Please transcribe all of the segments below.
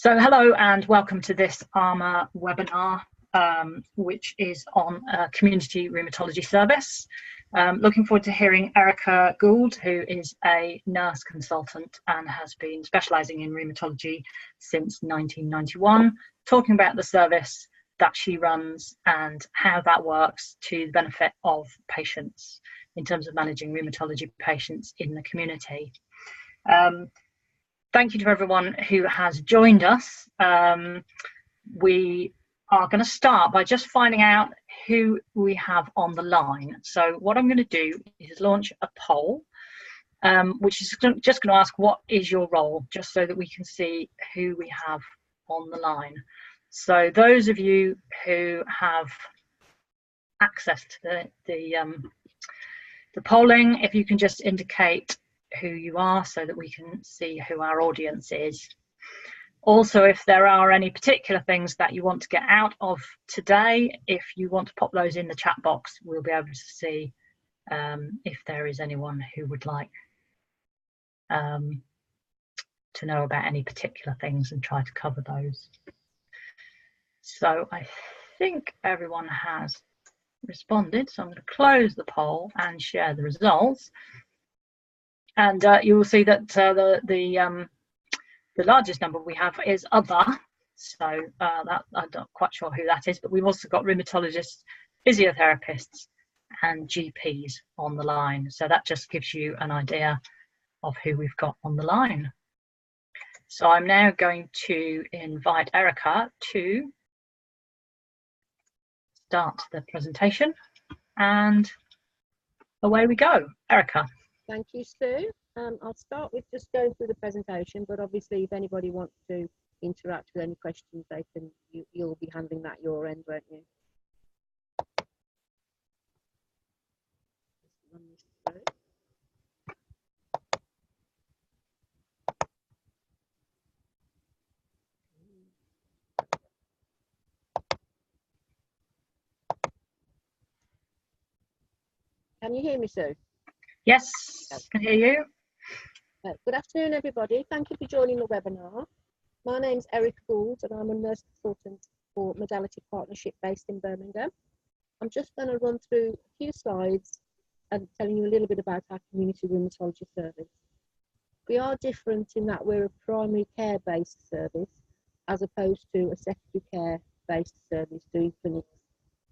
So hello and welcome to this ARMA webinar, which is on a community rheumatology service. Looking forward to hearing Erica Gould, who is a nurse consultant and has been specialising in rheumatology since 1991, talking about the service that she runs and how that works to the benefit of patients in terms of managing rheumatology patients in the community. Thank you to everyone who has joined us. We are going to start by just finding out who we have on the line. So what I'm going to do is launch a poll, which is just going to ask, what is your role, just so that we can see who we have on the line. So those of you who have access to the polling, if you can just indicate who you are so that we can see who our audience is. Also, if there are any particular things that you want to get out of today, if you want to pop those in the chat box, we'll be able to see if there is anyone who would like to know about any particular things and try to cover those. So I think everyone has responded, so I'm going to close the poll and share the results. And you will see that the largest number we have is other, so that I'm not quite sure who that is, but we've also got rheumatologists, physiotherapists and GPs on the line, so that just gives you an idea of who we've got on the line. So I'm now going to invite Erica to start the presentation, and away we go. Erica. Thank you, Sue. I'll start with just going through the presentation, but obviously if anybody wants to interact with any questions, they can. You'll be handling that your end, won't you? Run this through. Can you hear me, Sue? Yes, I can hear you. Good afternoon, everybody. Thank you for joining the webinar. My name's Erica Gould and I'm a nurse consultant for Modality Partnership based in Birmingham. I'm just going to run through a few slides and telling you a little bit about our community rheumatology service. We are different in that we're a primary care based service as opposed to a secondary care based service doing clinics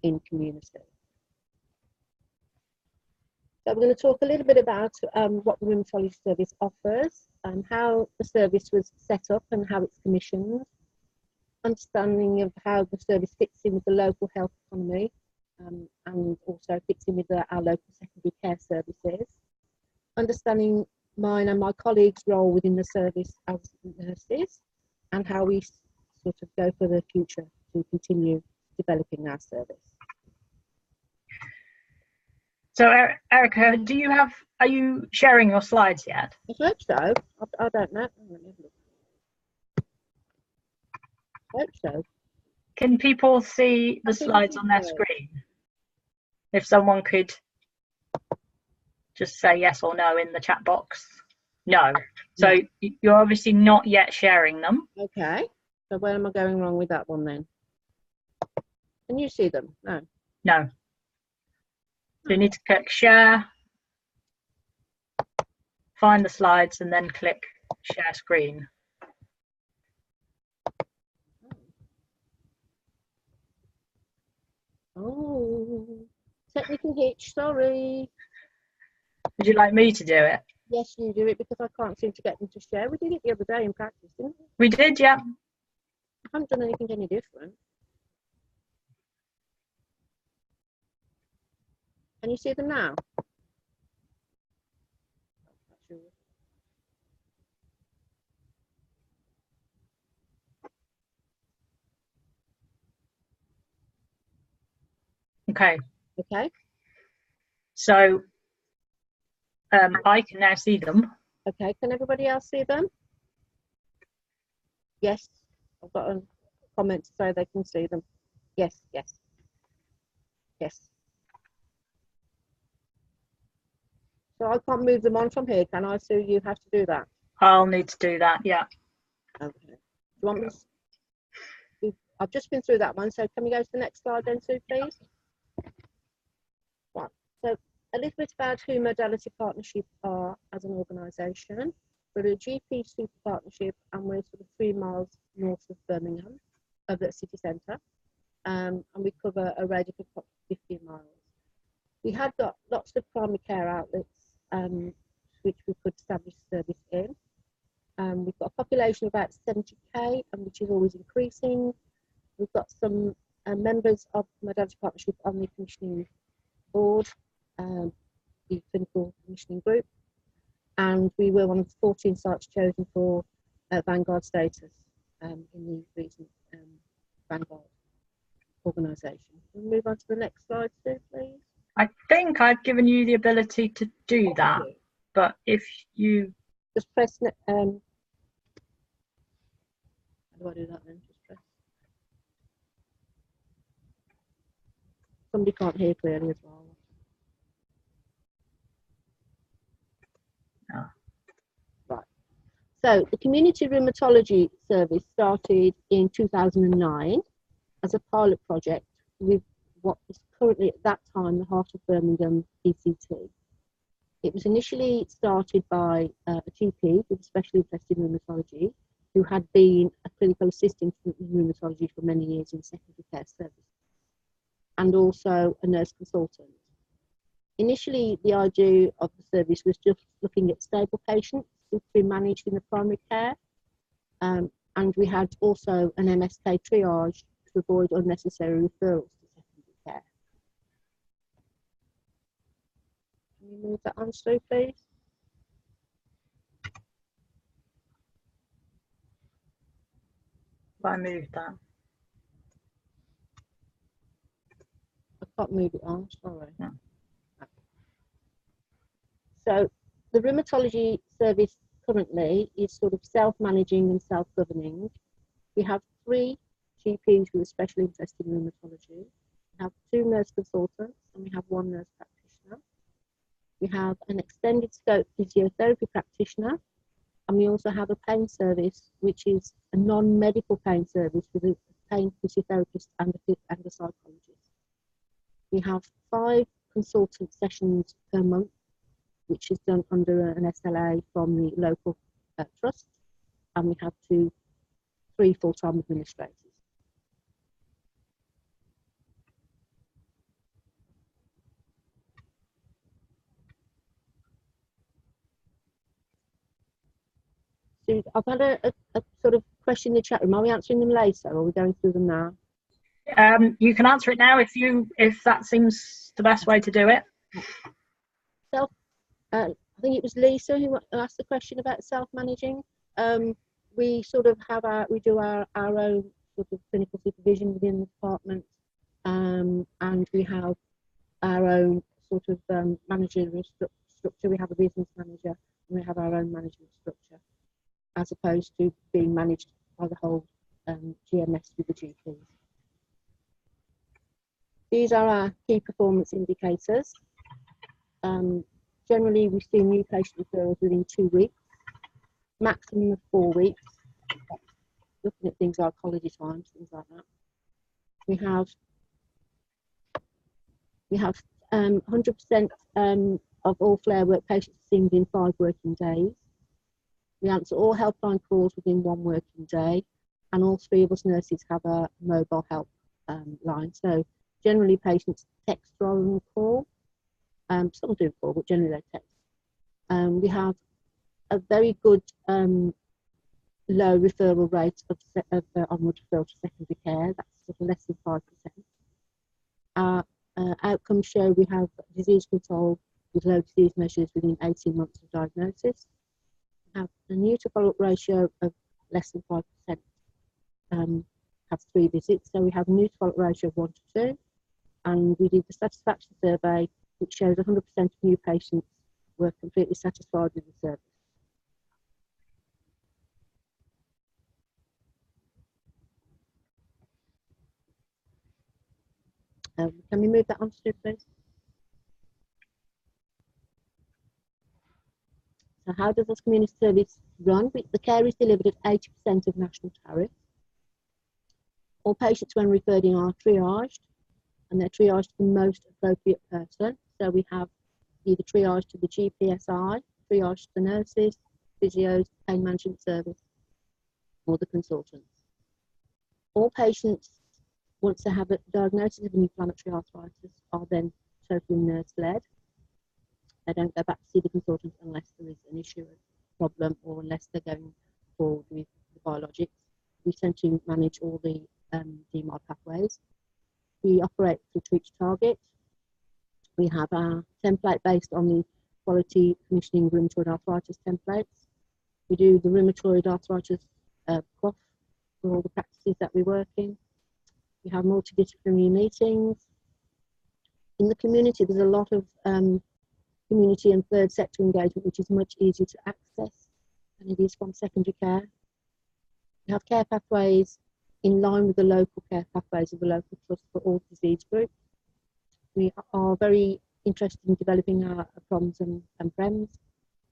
in community. So we're going to talk a little bit about what the rheumatology service offers, how the service was set up and how it's commissioned, understanding of how the service fits in with the local health economy and also fits in with our local secondary care services, understanding mine and my colleagues' role within the service as nurses and how we sort of go for the future to continue developing our service. So Erica, are you sharing your slides yet? I hope so. I don't know. I hope so. Can people see the slides on their screen? If someone could just say yes or no in the chat box. No. So you're obviously not yet sharing them. Okay. So where am I going wrong with that one then? Can you see them? No. No. So you need to click share, find the slides, and then click share screen. Oh, technical hitch, sorry. Would you like me to do it? Yes, you do it because I can't seem to get them to share. We did it the other day in practice, didn't we? We did, yeah. I haven't done anything any different. Can you see them now? Okay. Okay. So I can now see them. Okay, can everybody else see them? Yes, I've got a comment to say they can see them. Yes, yes, yes. So I can't move them on from here, can I? So you have to do that. I'll need to do that, yeah. Okay. you want me to, I've just been through that one, so can we go to the next slide then, Sue, please? Right, so a little bit about who Modality Partnership are as an organisation. We're a GP super partnership, and we're sort of 3 miles north of Birmingham, of the city centre, and we cover a radius of 15 miles. We have got lots of primary care outlets, which we could establish service in. We've got a population of about 70k, and which is always increasing. We've got some members of Modality Partnership on the commissioning board, the clinical commissioning group, and we were one of the 14 sites chosen for Vanguard status in the recent Vanguard organisation. We'll move on to the next slide, Sue, please. I think I've given you the ability to do that, but if you just press, how do I do that then? Just press. Somebody can't hear clearly as well. Oh. Right. So the community rheumatology service started in 2009 as a pilot project with what was currently at that time the Heart of Birmingham ECT. It was initially started by a GP who was specially interested in rheumatology, who had been a clinical assistant in rheumatology for many years in secondary care service, and also a nurse consultant. Initially, the idea of the service was just looking at stable patients who'd been managed in the primary care, and we had also an MSK triage to avoid unnecessary referrals to secondary care. Can you move that on, Sue, please? I moved that. I can't move it on, sorry. No. So the rheumatology service currently is sort of self-managing and self-governing. We have 3 GPs who are specially interested in rheumatology. We have 2 nurse consultants, and we have 1 nurse practitioner. We have an extended scope physiotherapy practitioner, and we also have a pain service, which is a non-medical pain service with a pain physiotherapist and a psychologist. We have 5 consultant sessions per month, which is done under an SLA from the local trust, and we have 3 full-time administrators. So I've had a sort of question in the chat room. Are we answering them later, or are we going through them now? You can answer it now if that seems the best way to do it. I think it was Lisa who asked the question about self-managing. We sort of have we do our own sort of clinical supervision within the department, and we have our own sort of managerial structure. We have a business manager, and we have our own management structure, as opposed to being managed by the whole GMS with the GPs. These are our key performance indicators. Generally, we see new patient referrals within 2 weeks, maximum of 4 weeks. Looking at things like holiday times, things like that. We have 100% of all flare work patients seen within 5 working days. We answer all helpline calls within 1 working day, and all 3 of us nurses have a mobile help line. So generally, patients text rather than call. Some do call, but generally they text. We have a very good low referral rate of onward referral to secondary care. That's sort of less than 5%. Our outcomes show we have disease control with low disease measures within 18 months of diagnosis. We have a new to follow-up ratio of less than 5%. Have 3 visits, so we have a new to follow-up ratio of 1 to 2. And we did the satisfaction survey, which shows 100% of new patients were completely satisfied with the service. Can we move that on to, please? So how does this community service run? The care is delivered at 80% of national tariff. All patients, when referred in, are triaged, and they're triaged to the most appropriate person. So we have either triage to the GPSI, triage to the nurses, physios, pain management service, or the consultants. All patients, once they have a diagnosis of inflammatory arthritis, are then totally nurse-led. They don't go back to see the consultant unless there is an issue, a problem, or unless they're going forward with the biologics. We tend to manage all the DMARD pathways. We operate through Twitch Target. We have our template based on the quality commissioning rheumatoid arthritis templates. We do the rheumatoid arthritis COF for all the practices that we work in. We have multidisciplinary meetings. In the community, there's a lot of community and third sector engagement, which is much easier to access than it is from secondary care. We have care pathways in line with the local care pathways of the local trust for all disease groups. We are very interested in developing our PROMs and PREMs,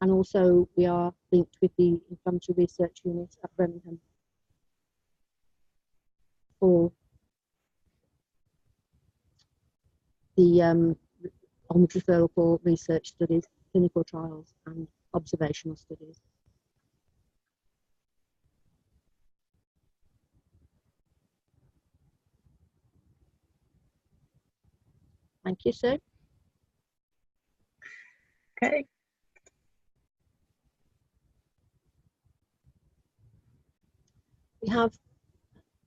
and also we are linked with the inflammatory research unit at Birmingham for the onward referral for research studies, clinical trials and observational studies. Thank you, Sue. Okay. We have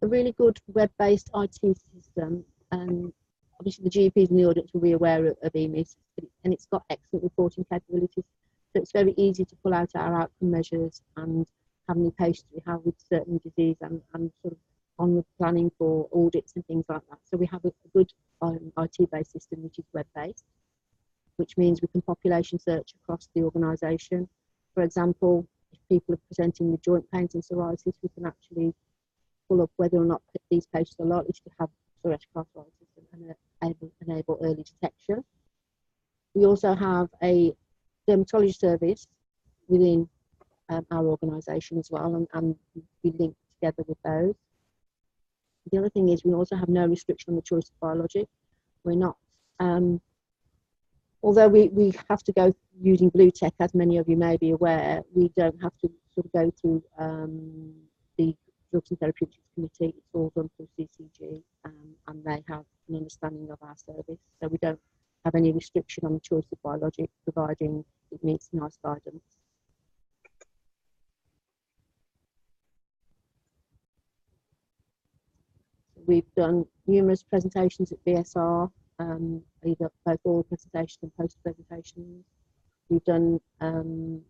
a really good web-based IT system, and obviously the GPs in the audience will be aware of EMIS, and it's got excellent reporting capabilities. So it's very easy to pull out our outcome measures and how many patients we have with certain disease and sort of onward planning for audits and things like that. So we have a good IT-based system which is web-based, which means we can population search across the organisation. For example, if people are presenting with joint pains and psoriasis, we can actually pull up whether or not these patients are likely to have psoriatic arthritis and enable early detection. We also have a rheumatology service within our organisation as well, and we link together with those. The other thing is we also have no restriction on the choice of biologic. We're not, although we have to go using blue tech, as many of you may be aware, we don't have to sort of go through the Drugs and Therapeutics Committee. It's all done through CCG, and they have an understanding of our service. So we don't have any restriction on the choice of biologic, providing it meets NICE guidance. We've done numerous presentations at BSR, either both oral presentations and poster presentations. We've done some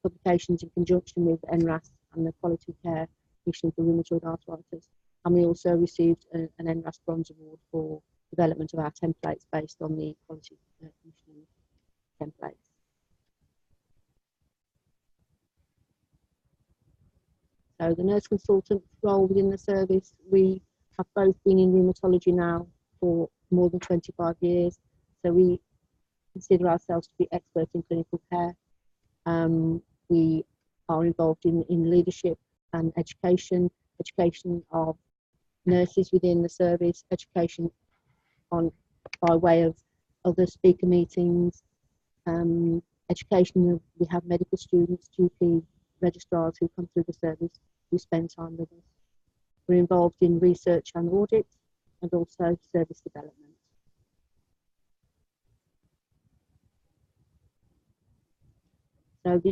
publications in conjunction with NRAS and the Quality Care Commission for Rheumatoid Arthritis, and we also received an NRAS Bronze Award for development of our templates based on the Quality Commissioning templates. So the nurse consultant role within the service, we have both been in rheumatology now for more than 25 years, so we consider ourselves to be experts in clinical care. We are involved in leadership and education of nurses within the service, education by way of other speaker meetings, education of, we have medical students, GP registrars who come through the service who spend time with us. We're involved in research and audit, and also service development. So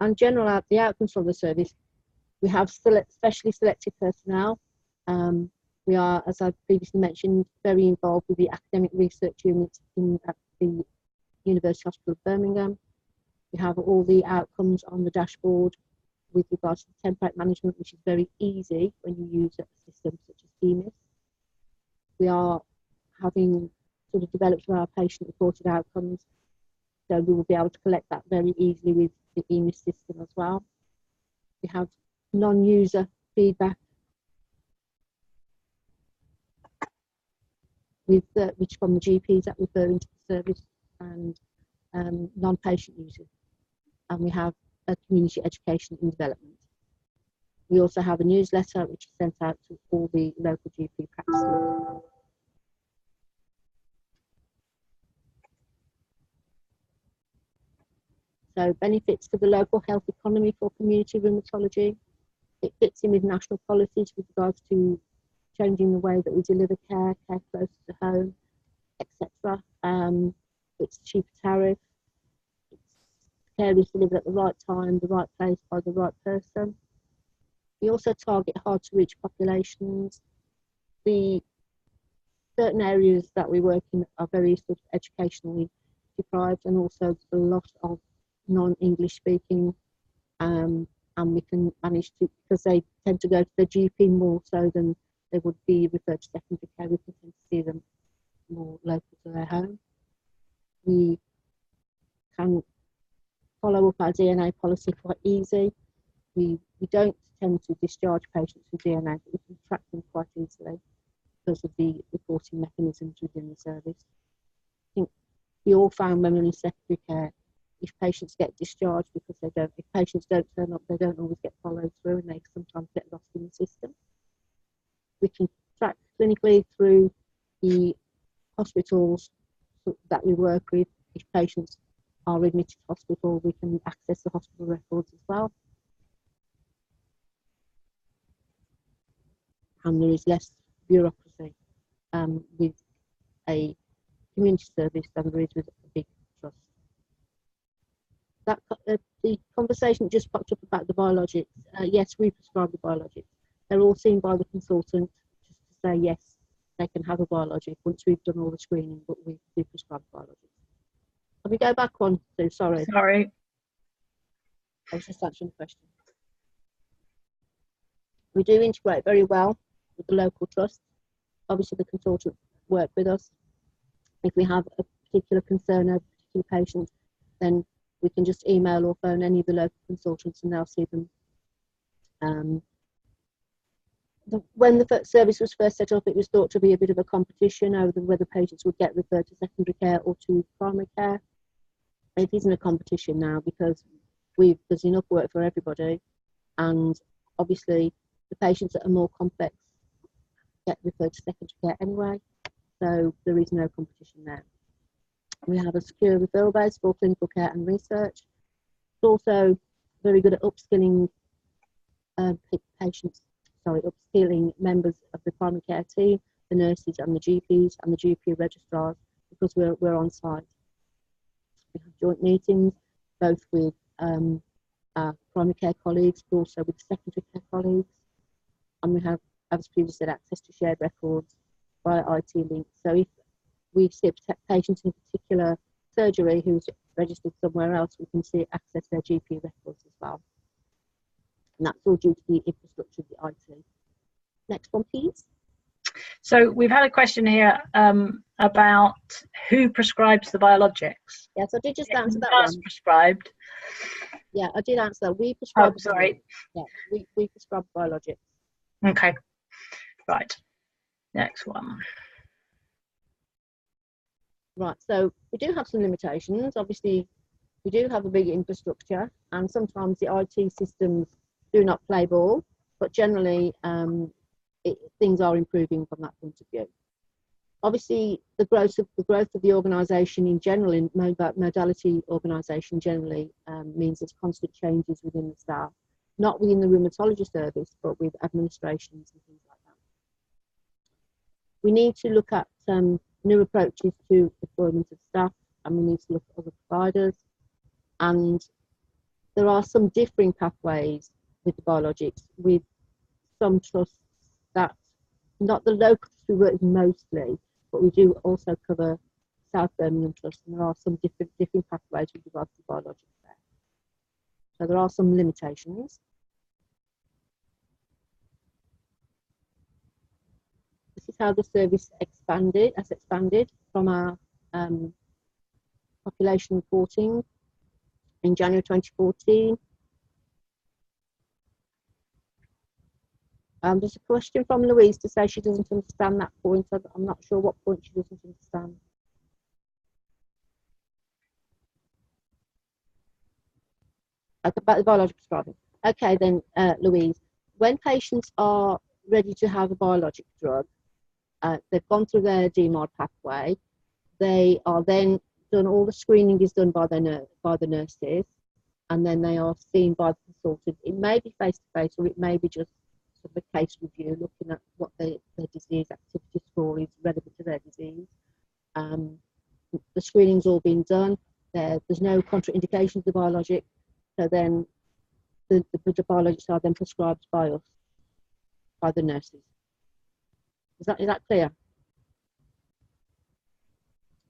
in general, the outcomes from the service, we have specially selected personnel. We are, as I previously mentioned, very involved with the academic research unit at the University Hospital of Birmingham. We have all the outcomes on the dashboard with regards to template management, which is very easy when you use a system such as EMIS. We are having sort of developed our patient-reported outcomes, so we will be able to collect that very easily with the EMIS system as well. We have non-user feedback, which from the GPs that refer into the service, and non-patient users and we have a community education and development. We also have a newsletter which is sent out to all the local GP practices. So benefits to the local health economy for community rheumatology. It fits in with national policies with regards to changing the way that we deliver care closer to home, etc. It's cheaper tariff. Care is delivered at the right time, the right place, by the right person. We also target hard to reach populations. The certain areas that we work in are very sort of educationally deprived, and also a lot of non-English speaking, and we can manage to, because they tend to go to their GP more so than they would be referred to secondary care, we can tend to see them more local to their home. We can follow up our DNA policy quite easy. We don't tend to discharge patients with DNA, but we can track them quite easily because of the reporting mechanisms within the service. I think we all found when we're in secondary care, if patients get discharged because if patients don't turn up, they don't always get followed through, and they sometimes get lost in the system. We can track clinically through the hospitals that we work with. If patients are admitted to hospital, we can access the hospital records as well. And there is less bureaucracy with a community service than there is with a big trust. The conversation just popped up about the biologics. Yes, we prescribe the biologics. They're all seen by the consultant just to say yes, they can have a biologic once we've done all the screening, but we do prescribe biologics. Can we go back one? So sorry. Sorry. I was just answering the question. We do integrate very well with the local trust. Obviously, the consultant work with us. If we have a particular concern over a particular patient, then we can just email or phone any of the local consultants and they'll see them. When the service was first set up, it was thought to be a bit of a competition over whether patients would get referred to secondary care or to primary care. It isn't a competition now because there's enough work for everybody, and obviously the patients that are more complex get referred to secondary care anyway, so there is no competition there. We have a secure referral base for clinical care and research. It's also very good at upskilling upskilling members of the primary care team, the nurses and the GPs and the GP registrars, because we're on site. We have joint meetings both with our primary care colleagues, but also with secondary care colleagues, and we have, as previously said, access to shared records via IT links. So if we see a patient in a particular surgery who's registered somewhere else, we can access their GP records as well. And that's all due to the infrastructure of the IT. Next one, please. So we've had a question here about who prescribes the biologics. Yes, I did just answer that one. Prescribed. Yeah, I did answer that. We prescribe. Oh, sorry. Yeah, we prescribe biologics. Okay. Right. Next one. Right, so we do have some limitations. Obviously, we do have a big infrastructure, and sometimes the IT systems do not play ball, but generally things are improving from that point of view. Obviously, the growth of the organisation in general, in modality organisation generally, means there's constant changes within the staff, not within the rheumatology service, but with administrations and things like that. We need to look at new approaches to deployment of staff, and we need to look at other providers. And there are some differing pathways with the biologics, with some trusts that, not the local trusts we work with mostly, but we do also cover South Birmingham Trust, and there are some different pathways with regards to biologics there. So there are some limitations. This is how the service has expanded from our population reporting in January 2014. There's a question from Louise to say she doesn't understand that point. I'm not sure what point she doesn't understand. About the biologic prescribing. Okay, then, Louise, when patients are ready to have a biologic drug, they've gone through their DMARD pathway, they are then done, all the screening is done by the nurses, and then they are seen by the consultant. It may be face-to-face, or it may be just sort of a case review, looking at what their disease activity score is relevant to their disease. The screening's all been done. There's no contraindications of the biologic, so then the biologics are then prescribed by us, by the nurses. Is that clear?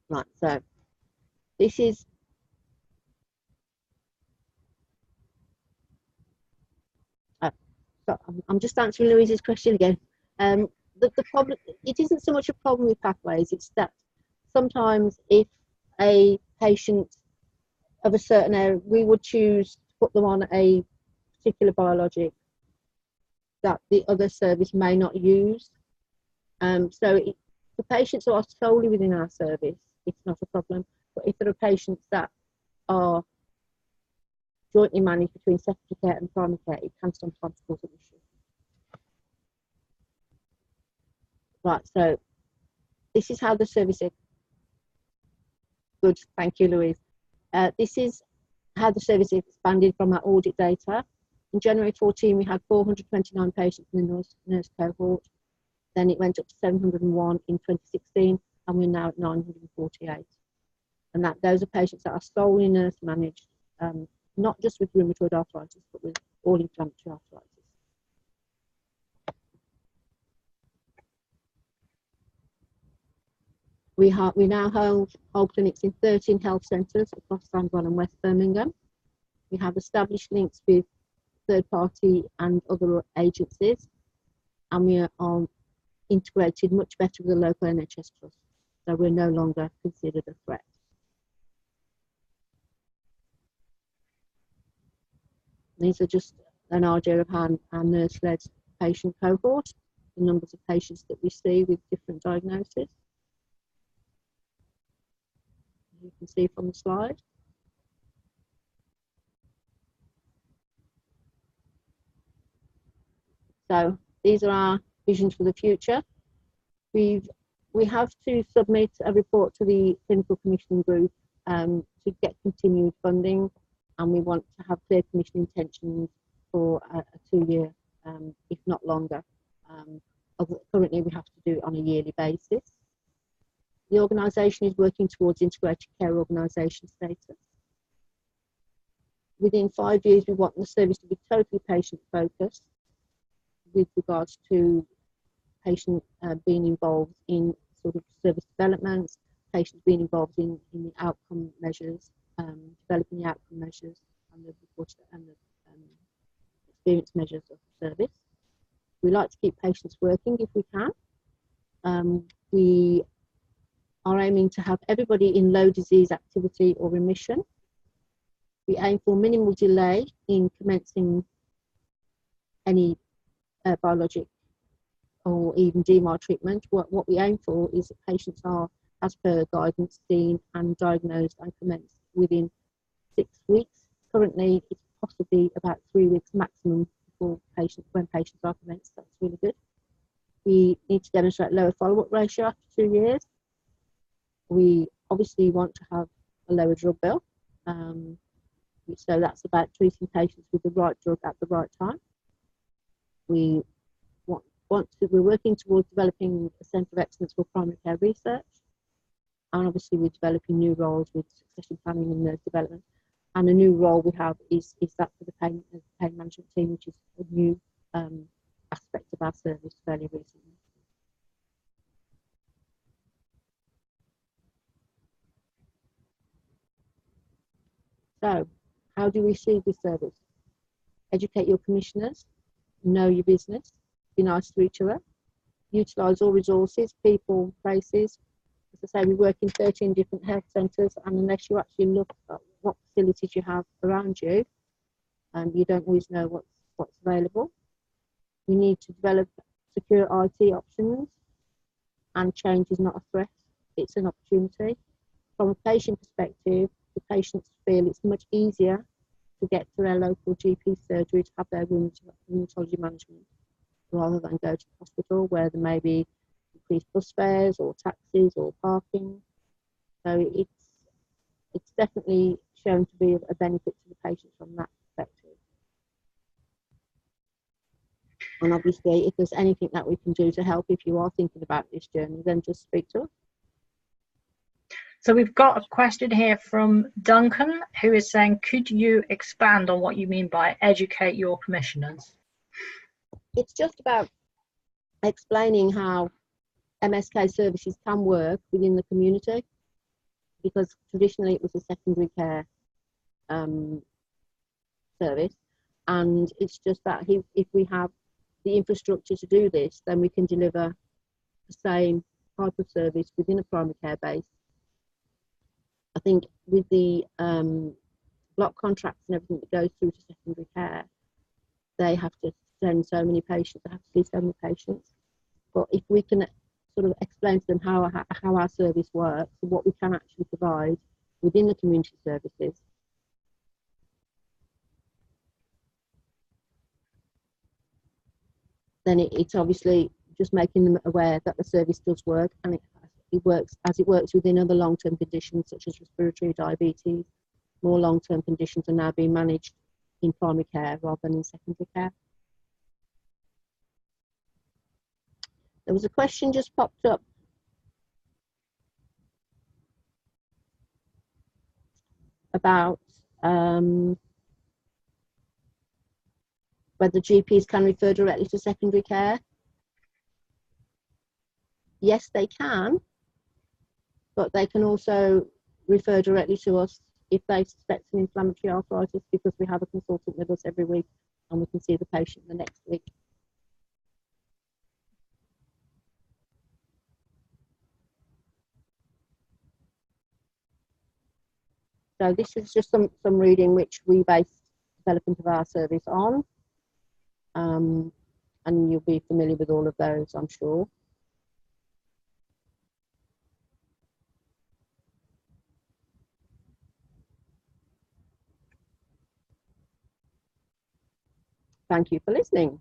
Right, so this is so I'm just answering Louise's question again. The problem, it isn't so much a problem with pathways, it's that sometimes if a patient of a certain area, we would choose to put them on a particular biologic that the other service may not use. For patients who are solely within our service, it's not a problem. But if there are patients that are jointly managed between secondary care and primary care, it can sometimes cause an issue. Right, so this is how the service is. Good, thank you, Louise. This is how the service expanded from our audit data. In January 14, we had 429 patients in the nurse cohort. Then it went up to 701 in 2016, and we're now at 948. And those are patients that are solely nurse managed, not just with rheumatoid arthritis, but with all inflammatory arthritis. We now hold clinics in 13 health centres across Vanguard and West Birmingham. We have established links with third-party and other agencies, and we are integrated much better with the local NHS trust, so we're no longer considered a threat. These are just an idea of how our nurse-led patient cohort, the numbers of patients that we see with different diagnoses. You can see from the slide. So these are our visions for the future. We have to submit a report to the clinical commissioning group to get continued funding, and we want to have clear commission intentions for a 2-year, if not longer. Currently, we have to do it on a yearly basis. The organisation is working towards integrated care organisation status. Within 5 years, we want the service to be totally patient-focused with regards to patient being involved in sort of service development, patients being involved in the outcome measures, developing the outcome measures and the experience measures of the service. We like to keep patients working if we can. We are aiming to have everybody in low disease activity or remission. We aim for minimal delay in commencing any biologic or even DMARD treatment. What we aim for is that patients are, as per guidance, seen and diagnosed and commenced within 6 weeks. Currently, it's possibly about 3 weeks maximum when patients are commenced. That's really good. We need to demonstrate lower follow-up ratio after 2 years. We obviously want to have a lower drug bill. So that's about treating patients with the right drug at the right time. We're working towards developing a centre of excellence for primary care research, and obviously we're developing new roles with succession planning and nurse development. And a new role we have is that for the pain management team, which is a new aspect of our service fairly recently. So, how do we see this service? Educate your commissioners, know your business, be nice to each other, utilise all resources, people, places. As I say, we work in 13 different health centres, and unless you actually look at what facilities you have around you, you don't always know what's available. We need to develop secure IT options, and change is not a threat, it's an opportunity. From a patient perspective, the patients feel it's much easier to get to their local GP surgery to have their rheumatology management, rather than go to the hospital where there may be increased bus fares or taxis or parking. So it's definitely shown to be a benefit to the patients from that perspective. And obviously, if there's anything that we can do to help, if you are thinking about this journey, then just speak to us. So we've got a question here from Duncan, who is saying, could you expand on what you mean by educate your commissioners? It's just about explaining how MSK services can work within the community, because traditionally it was a secondary care service, and it's just that if we have the infrastructure to do this, then we can deliver the same type of service within a primary care base. I think with the block contracts and everything that goes through to secondary care, they have to send so many patients, they have to see so many patients. But if we can sort of explain to them how our service works and what we can actually provide within the community services, then it's obviously just making them aware that the service does work, and it works as it works within other long-term conditions such as respiratory, diabetes. More long-term conditions are now being managed in primary care rather than in secondary care. There was a question just popped up about whether GPs can refer directly to secondary care. Yes, they can, but they can also refer directly to us if they suspect an inflammatory arthritis, because we have a consultant with us every week and we can see the patient the next week. So this is just some reading which we base development of our service on. And you'll be familiar with all of those, I'm sure. Thank you for listening.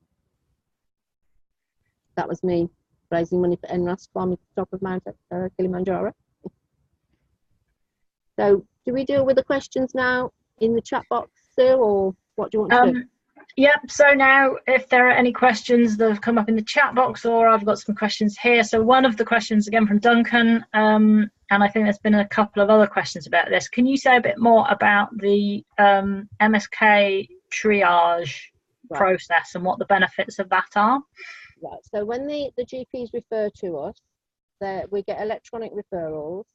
That was me raising money for NRAS climbing to the top of Mount Kilimanjaro. So do we deal with the questions now in the chat box, Sue, or what do you want to do? Yep, so now if there are any questions that have come up in the chat box, or I've got some questions here. So one of the questions again from Duncan, and I think there's been a couple of other questions about this. Can you say a bit more about the MSK triage process and what the benefits of that are? Right, so when the GPs refer to us, we get electronic referrals,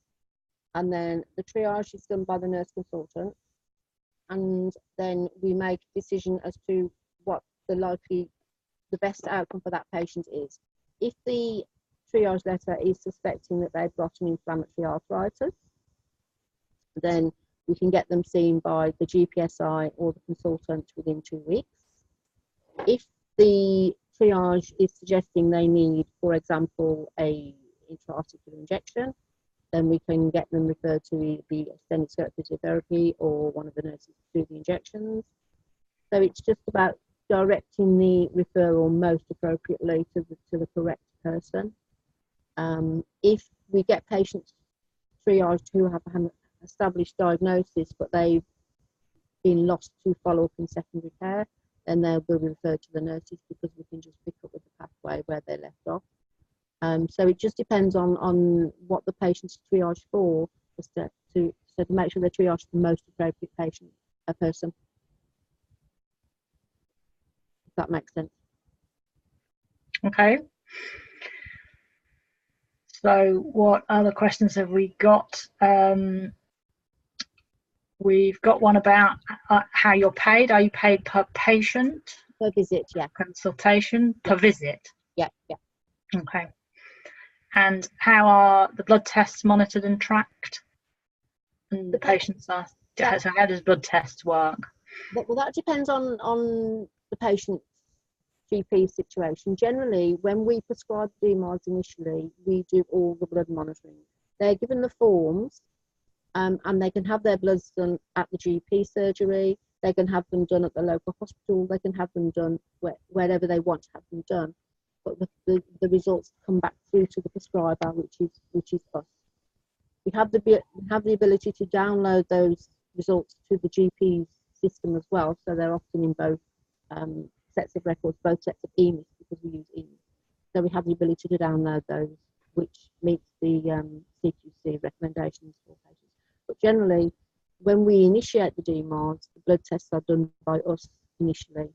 and then the triage is done by the nurse consultant, and then we make a decision as to what the best outcome for that patient is. If the triage letter is suspecting that they've got an inflammatory arthritis, then we can get them seen by the GPSI or the consultant within 2 weeks. If the triage is suggesting they need, for example, a intra-articular injection, then we can get them referred to the extended circuit physiotherapy or one of the nurses to do the injections. So it's just about directing the referral most appropriately to the correct person. If we get patients triaged who have an established diagnosis but they've been lost to follow-up in secondary care, then they'll be referred to the nurses, because we can just pick up with the pathway where they left off. So it just depends on what the patient's triaged for, to make sure they're triaged the most appropriate person. If that makes sense. Okay. So what other questions have we got? We've got one about how you're paid. Are you paid per patient? Per visit, yeah. Consultation, per visit? Yeah, yeah. Okay. And how are the blood tests monitored and tracked? And the patients are, so how does blood tests work? Well, that depends on the patient's GP situation. Generally, when we prescribe DMARDS initially, we do all the blood monitoring. They're given the forms, and they can have their bloods done at the GP surgery. They can have them done at the local hospital. They can have them done wherever they want to have them done. But the results come back through to the prescriber, which is us. We have the ability to download those results to the GP's system as well. So they're often in both sets of records, both sets of EMIS, because we use EMIS. So we have the ability to download those, which meets the CQC recommendations for patients. But generally, when we initiate the DMARDS, the blood tests are done by us initially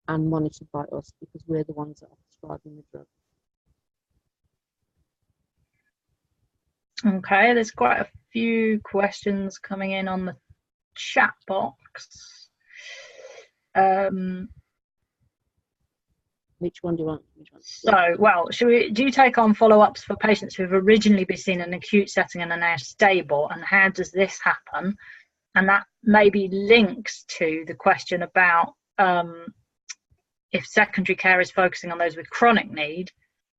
and monitored by us, because we're the ones that are prescribing the drug. Okay, there's quite a few questions coming in on the chat box. Which one do you want? So, well, do you take on follow-ups for patients who have originally been seen in an acute setting and are now stable, and how does this happen? And that maybe links to the question about if secondary care is focusing on those with chronic need,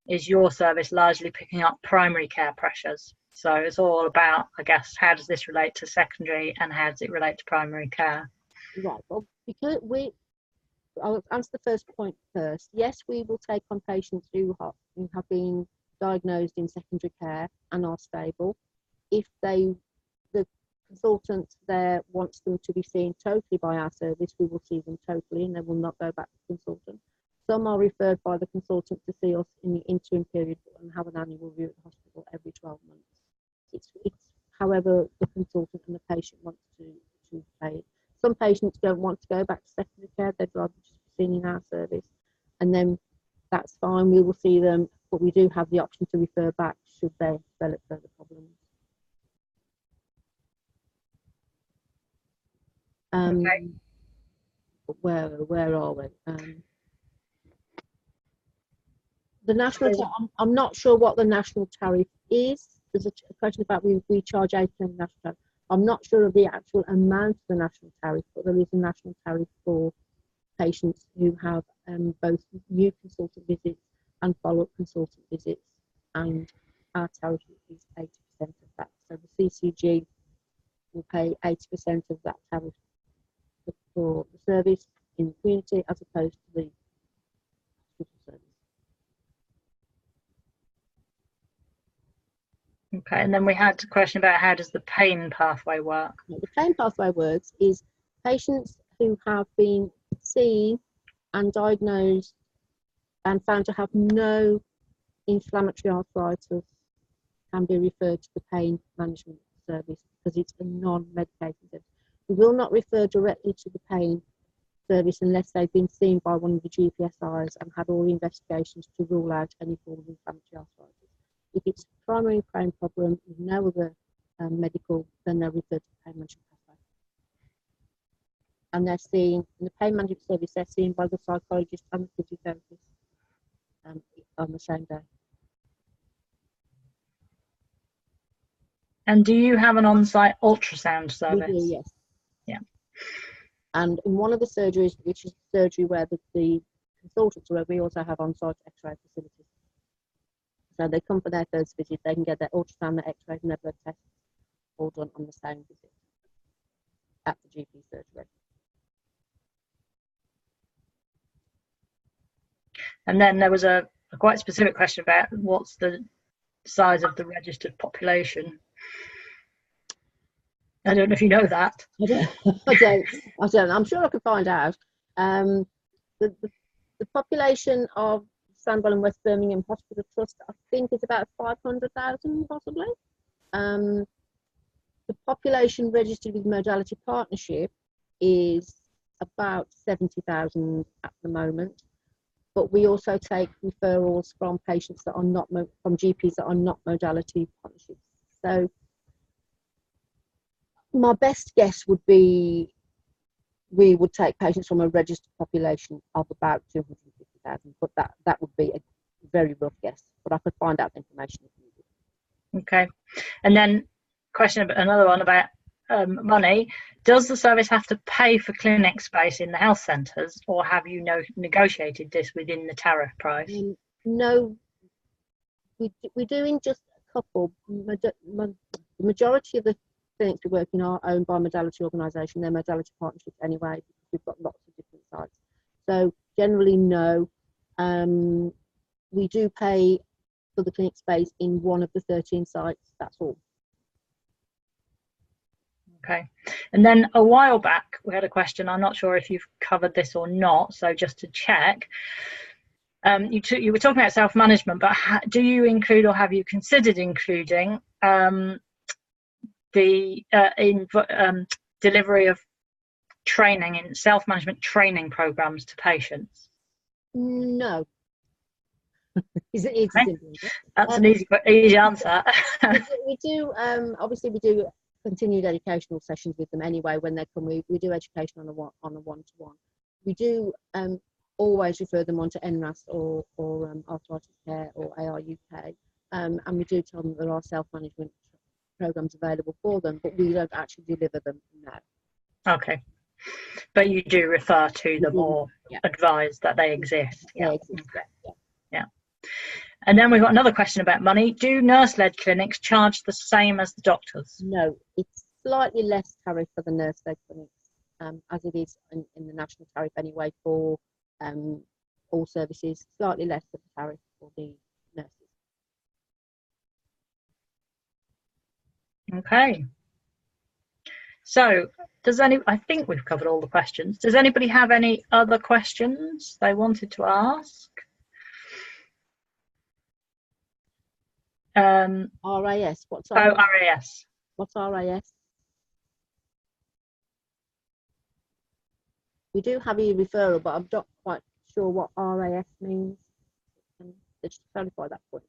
is your service largely picking up primary care pressures? So it's all about, I guess, how does this relate to secondary and how does it relate to primary care? Right, well, because I'll answer the first point first. Yes, we will take on patients who have been diagnosed in secondary care and are stable. If the consultant there wants them to be seen totally by our service, we will see them totally and they will not go back to the consultant. Some are referred by the consultant to see us in the interim period and have an annual review at the hospital every 12 months. It's however the consultant and the patient wants to pay it. Some patients don't want to go back to secondary care, they'd rather just be seen in our service, and then that's fine, we will see them, but we do have the option to refer back should they develop further problems. Okay. Where are we? The national, I'm not sure what the national tariff is. There's a question about we charge 8% national tariff. I'm not sure of the actual amount of the national tariff, but there is a national tariff for patients who have both new consultant visits and follow-up consultant visits, and our tariff is 80% of that. So the CCG will pay 80% of that tariff for the service in the community as opposed to the hospital service. Okay, and then we had a question about how does the pain pathway work? The pain pathway works is patients who have been seen and diagnosed and found to have no inflammatory arthritis can be referred to the pain management service because it's a non-medication service. We will not refer directly to the pain service unless they've been seen by one of the GPSIs and had all the investigations to rule out any form of inflammatory arthritis. If it's a primary pain problem with no other medical, then they're referred to the pain management pathway. And they're seen, in the pain management service, they're seen by the psychologist and the physiotherapist on the same day. And do you have an on-site ultrasound service? We do, yes. Yeah. And in one of the surgeries, which is the surgery where the consultants are, we also have on-site X-ray facilities. So they come for their first visit, they can get their ultrasound, their X-rays and their blood tests all done on the same visit at the GP surgery. And then there was a quite specific question about what's the size of the registered population. I don't know if you know that. I don't. I'm sure I could find out. The population of Sandwell and West Birmingham Hospital Trust, I think, is about 500,000 possibly. The population registered with Modality Partnership is about 70,000 at the moment. But we also take referrals from patients that are not from GPs that are not Modality Partnerships. So my best guess would be we would take patients from a registered population of about 250,000, but that would be a very rough guess. But I could find out the information if needed. Okay, and then another one about money. Does the service have to pay for clinic space in the health centres, or have you negotiated this within the tariff price? No, we're doing just a couple. The majority of the clinics we work in are owned by modality organisation. They're modality partnerships anyway, because we've got lots of different sites. So generally, no. We do pay for the clinic space in one of the 13 sites. That's all. Okay. And then a while back, we had a question. I'm not sure if you've covered this or not. So just to check, you were talking about self-management, but do you include, or have you considered including the delivery of training in self-management training programs to patients? No. It's Okay. simple. That's an easy answer. we do obviously we do continued educational sessions with them anyway when they come. We do education on a one-to-one. We do always refer them on to NRAS or Arthritis Care or AR UK, and we do tell them there are self-management programs available for them, but we don't actually deliver them now. Okay, but you do refer to them or advise that they exist. Yeah. They exist. Yeah. And then we've got another question about money. Do nurse-led clinics charge the same as the doctors? No, it's slightly less tariff for the nurse-led clinics, as it is in the national tariff anyway for all services. Slightly less of the tariff for the nurses. Okay. So, I think we've covered all the questions. Does anybody have any other questions they wanted to ask? RAS. What's RAS? RAS. What's RAS? We do have a referral, but I'm not quite sure what RAS means. Just clarify that point.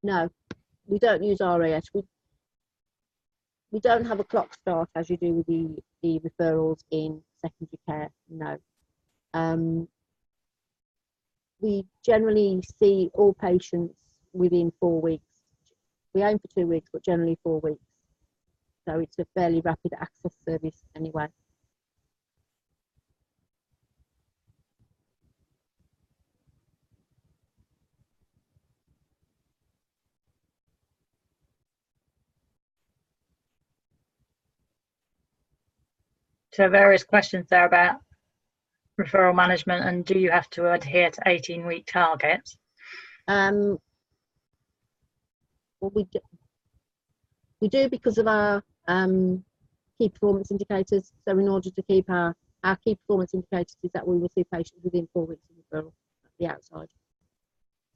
No, we don't use RAS. We don't have a clock start as you do with the referrals in secondary care. No. We generally see all patients within 4 weeks. We aim for 2 weeks, but generally 4 weeks. So it's a fairly rapid access service anyway. So various questions there about referral management and do you have to adhere to 18-week targets? Well, we do because of our key performance indicators. So in order to keep our key performance indicators is that we will see patients within 4 weeks of referral at the outside.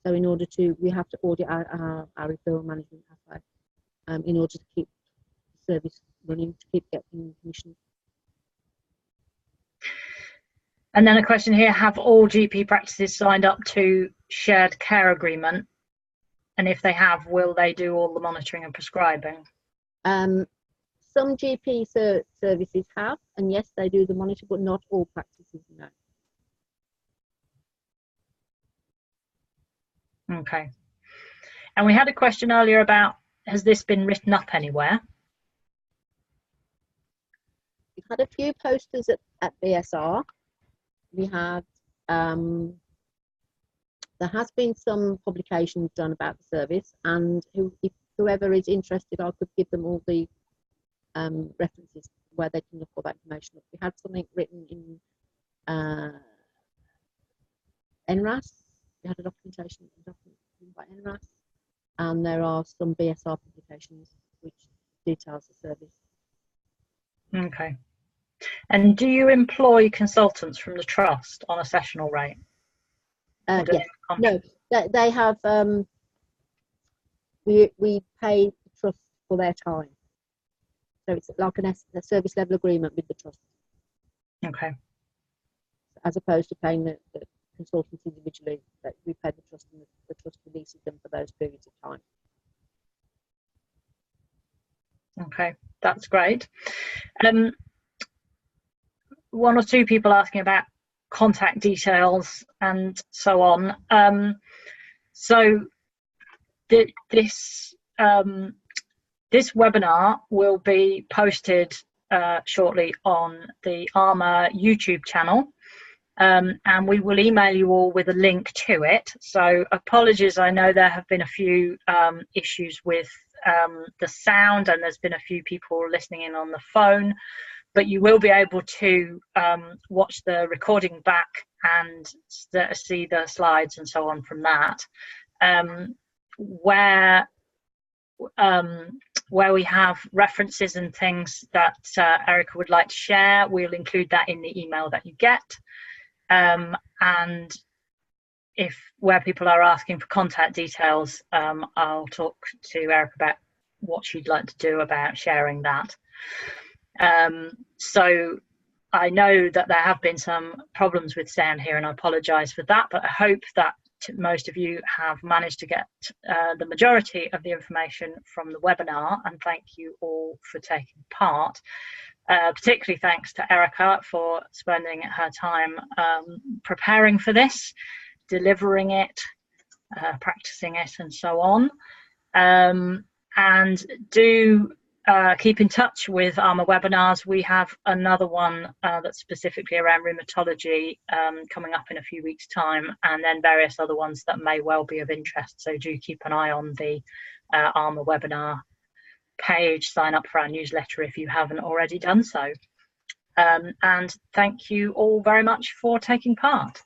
So in order to, we have to audit our referral management pathway in order to keep the service running, to keep getting commissions. And then a question here, have all GP practices signed up to shared care agreement? And if they have, will they do all the monitoring and prescribing? Some GP services have, and yes, they do the monitor, but not all practices, no. Okay. And we had a question earlier about, has this been written up anywhere? We've had a few posters at BSR. We had, there has been some publications done about the service, and if whoever is interested, I could give them all the references where they can look all that information up. We had something written in NRAS. We had a documentation by NRAS, and there are some BSR publications which details the service. Okay. And do you employ consultants from the trust on a sessional rate? Yes. No, they have. We pay the trust for their time, so it's like a service level agreement with the trust. Okay. As opposed to paying the consultants individually, that we pay the trust, and the trust releases them for those periods of time. Okay, that's great. One or two people asking about contact details and so on. So this webinar will be posted shortly on the ARMA YouTube channel. and we will email you all with a link to it. So apologies, I know there have been a few issues with the sound, and there's been a few people listening in on the phone, but you will be able to watch the recording back and see the slides and so on from that. Where we have references and things that Erica would like to share, we'll include that in the email that you get. And if where people are asking for contact details, I'll talk to Erica about what she'd like to do about sharing that. So I know that there have been some problems with sound here, and I apologise for that, but I hope that most of you have managed to get the majority of the information from the webinar, and thank you all for taking part. Particularly thanks to Erica for spending her time preparing for this, delivering it, practicing it, and so on. And do keep in touch with ARMA webinars. We have another one that's specifically around rheumatology coming up in a few weeks' time, and then various other ones that may well be of interest. So do keep an eye on the ARMA webinar page, sign up for our newsletter if you haven't already done so. And thank you all very much for taking part.